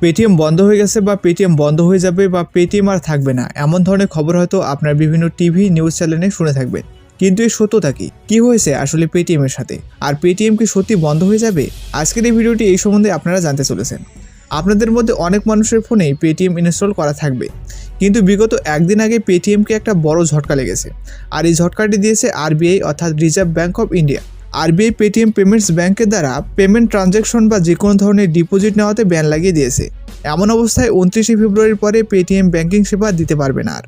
Paytm বন্ধ হয়ে গেছে বা পেটিএম বন্ধ হয়ে যাবে বা পেটিএম আর থাকবে না, এমন ধরনের খবর হয়তো আপনার বিভিন্ন টিভি নিউজ চ্যানেলে শুনে থাকবেন। কিন্তু এই সত্যতা কি হয়েছে আসলে পেটিএম এর সাথে, আর পেটিএম কি সত্যি বন্ধ হয়ে যাবে? আজকের এই ভিডিওটি এই সম্বন্ধে আপনারা জানতে চলেছেন। আপনাদের মধ্যে অনেক মানুষের ফোনেই পেটিএম ইনস্টল করা থাকবে, কিন্তু বিগত একদিন আগে পেটিএমকে একটা বড় ঝটকা লেগেছে। আর এই ঝটকাটি দিয়েছে আরবিআই অর্থাৎ reserve bank of India. RBI Paytm payments ব্যাংকের দ্বারা পেমেন্ট ট্রানজ্যাকশন বা যে কোনো ধরনের ডিপোজিট নেওয়াতে ব্যান লাগিয়ে দিয়েছে। এমন অবস্থায় 29শে ফেব্রুয়ারির পরে পেটিএম ব্যাংকিং সেবা দিতে পারবে না। আর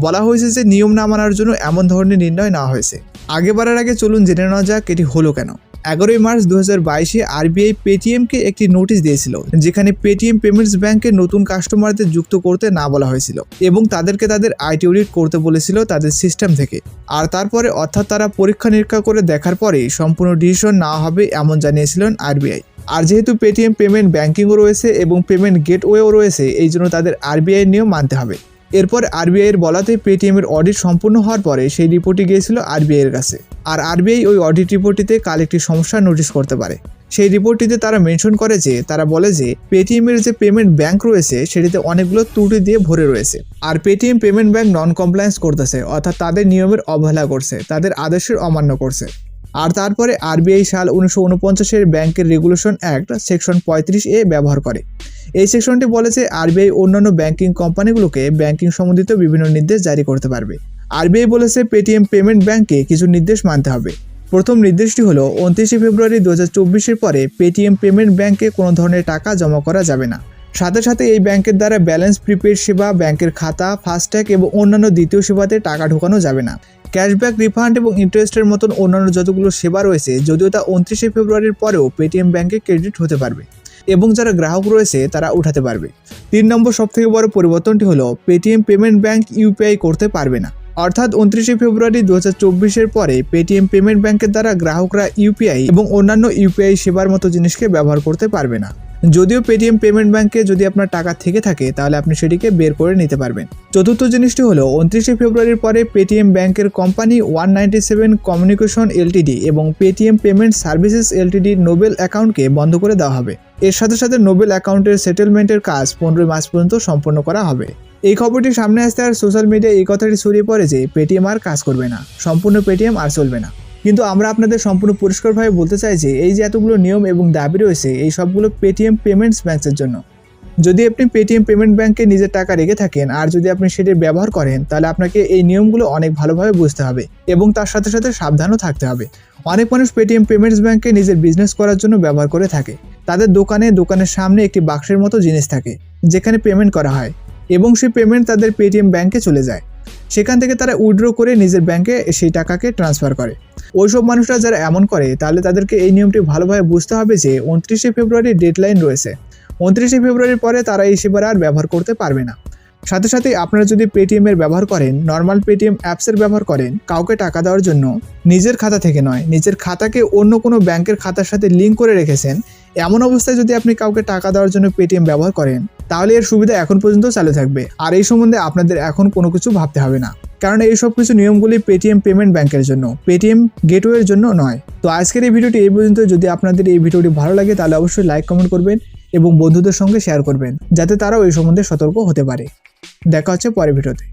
বলা হয়েছে যে নিয়ম না মানার জন্য এমন ধরনের নির্ণয় নেওয়া হয়েছে। আগে বাড়ার আগে চলুন জেনে নেওয়া যাক এটি হলো কেন। 11ই মার্চ 2022-এ আরবিআই পেটিএমকে একটি নোটিশ দিয়েছিল, যেখানে পেটিএম পেমেন্টস ব্যাংকে নতুন কাস্টমারদের যুক্ত করতে না বলা হয়েছিল এবং তাদেরকে তাদের আইটি অডিট করতে বলেছিল তাদের সিস্টেম থেকে। আর তারপরে অর্থাৎ তারা পরীক্ষা নিরীক্ষা করে দেখার পরেই সম্পূর্ণ ডিসিশন নেওয়া হবে এমন জানিয়েছিলেন আরবিআই। আর যেহেতু পেটিএম পেমেন্ট ব্যাংকিংও রয়েছে এবং পেমেন্ট গেটওয়েও রয়েছে, এই জন্য তাদের আরবিআই নিয়ম মানতে হবে। এরপর আরবিআইয়ের বলাতে পেটিএমের অডিট সম্পূর্ণ হওয়ার পরে সেই রিপোর্টটি গিয়েছিল আরবিআইয়ের কাছে। আর আরবিআই ওই অডিট রিপোর্টটিতে কাল একটি সমস্যা নোটিশ করতে পারে। সেই রিপোর্টটিতে তারা মেনশন করে যে তারা বলে যে পেটিএমের যে পেমেন্ট ব্যাংক রয়েছে সেটিতে অনেকগুলো ত্রুটি দিয়ে ভরে রয়েছে। আর Paytm payment bank non compliance করতেছে, অর্থাৎ তাদের নিয়মের অবহেলা করছে, তাদের আদেশের অমান্য করছে। আর তারপরে আরবিআই সাল 1949-এর ব্যাংকের রেগুলেশন অ্যাক্ট সেকশন 35A ব্যবহার করে। এই সেকশনটি বলে যে আরবিআই অন্যান্য ব্যাংকিং কোম্পানিগুলোকে ব্যাংকিং সম্বন্ধিত বিভিন্ন নির্দেশ জারি করতে পারবে। আরবিআই বলেছে পেটিএম পেমেন্ট ব্যাংকে কিছু নির্দেশ মানতে হবে। প্রথম নির্দেশটি হলো 29শে ফেব্রুয়ারি 2024-এর পরে পেটিএম পেমেন্ট ব্যাংকে কোনো ধরনের টাকা জমা করা যাবে না। সাথে সাথে এই ব্যাংকের দ্বারা ব্যালেন্স প্রিপেড সেবা, ব্যাংকের খাতা, ফাস্ট্যাগ এবং অন্যান্য দ্বিতীয় সেবাতে টাকা ঢোকানো যাবে না। ক্যাশব্যাক, রিফান্ড এবং ইন্টারেস্টের মতন অন্যান্য যতগুলো সেবা রয়েছে, যদিও তা 29শে ফেব্রুয়ারির পরেও পেটিএম ব্যাংকে ক্রেডিট হতে পারবে এবং যারা গ্রাহক রয়েছে তারা উঠাতে পারবে। 3 নম্বর সবথেকে বড় পরিবর্তনটি হলো পেটিএম পেমেন্ট ব্যাংক ইউপিআই করতে পারবে না। অর্থাৎ 29শে ফেব্রুয়ারি 2024-এর পরে পেটিএম পেমেন্ট ব্যাংকের দ্বারা গ্রাহকরা ইউপিআই এবং অন্যান্য ইউপিআই সেবার মতো জিনিসকে ব্যবহার করতে পারবে না। যদিও পেটিএম পেমেন্ট ব্যাংকে যদি আপনার টাকা থেকে থাকে তাহলে আপনি সেটিকে বের করে নিতে পারবেন। চতুর্থ জিনিসটি হলো 29শে ফেব্রুয়ারির পরে পেটিএম ব্যাংকের কোম্পানি 197 কমিউনিকেশন এলটিডি এবং Paytm payment services Ltd Nobel অ্যাকাউন্টকে বন্ধ করে দেওয়া হবে। এর সাথে সাথে নোবেল অ্যাকাউন্টের সেটেলমেন্টের কাজ 15 মার্চ পর্যন্ত সম্পন্ন করা হবে। এই খবরটি সামনে আসতে আর সোশ্যাল মিডিয়ায় এই কথাটি ছড়িয়ে পড়ে যে পেটিএম আর কাজ করবে না, সম্পূর্ণ পেটিএম আর চলবে না। কিন্তু আমরা আপনাদের সম্পূর্ণ পরিষ্কারভাবে বলতে চাই যে এই যে এতগুলো নিয়ম এবং দাবি রয়েছে, এই সবগুলো পেটিএম পেমেন্টস ব্যাংকের জন্য। যদি আপনি পেটিএম পেমেন্ট ব্যাংকে নিজের টাকা রেখে থাকেন আর যদি আপনি সেটির ব্যবহার করেন, তাহলে আপনাকে এই নিয়মগুলো অনেক ভালোভাবে বুঝতে হবে এবং তার সাথে সাথে সাবধানও থাকতে হবে। অনেক মানুষ পেটিএম পেমেন্টস ব্যাংকে নিজের বিজনেস করার জন্য ব্যবহার করে থাকে। তাদের দোকানের সামনে একটি বাক্সের মতো জিনিস থাকে যেখানে পেমেন্ট করা হয় এবং সেই পেমেন্ট তাদের পেটিএম ব্যাংকে চলে যায়। সেখান থেকে তারা উইথড্র করে নিজের ব্যাংকে সেই টাকাকে ট্রান্সফার করে। ওইসব মানুষরা যারা এমন করে, তাহলে তাদেরকে এই নিয়মটি ভালোভাবে বুঝতে হবে যে 29শে ফেব্রুয়ারি ডেডলাইন রয়েছে। 29শে ফেব্রুয়ারির পরে তারা এই সেবার আর ব্যবহার করতে পারবে না। সাথে সাথে আপনারা যদি পেটিএম এর ব্যবহার করেন, নর্মাল পেটিএম অ্যাপসের ব্যবহার করেন কাউকে টাকা দেওয়ার জন্য, নিজের খাতা থেকে নয়, নিজের খাতাকে অন্য কোনো ব্যাংকের খাতার সাথে লিঙ্ক করে রেখেছেন, এমন অবস্থায় যদি আপনি কাউকে টাকা দেওয়ার জন্য পেটিএম ব্যবহার করেন, তাহলে এর সুবিধা এখন পর্যন্ত চালু থাকবে। আর এই সম্বন্ধে আপনাদের এখন কোনো কিছু ভাবতে হবে না, কারণ এই সব কিছু নিয়মগুলি পেটিএম পেমেন্ট ব্যাংকের জন্য, পেটিএম গেটওয়ের জন্য নয়। তো আজকের এই ভিডিওটি এই পর্যন্ত। যদি আপনাদের এই ভিডিওটি ভালো লাগে তাহলে অবশ্যই লাইক, কমেন্ট করবেন এবং বন্ধুদের সঙ্গে শেয়ার করবেন, যাতে তারাও এই সম্বন্ধে সতর্ক হতে পারে। দেখা হচ্ছে পরের ভিডিওতে।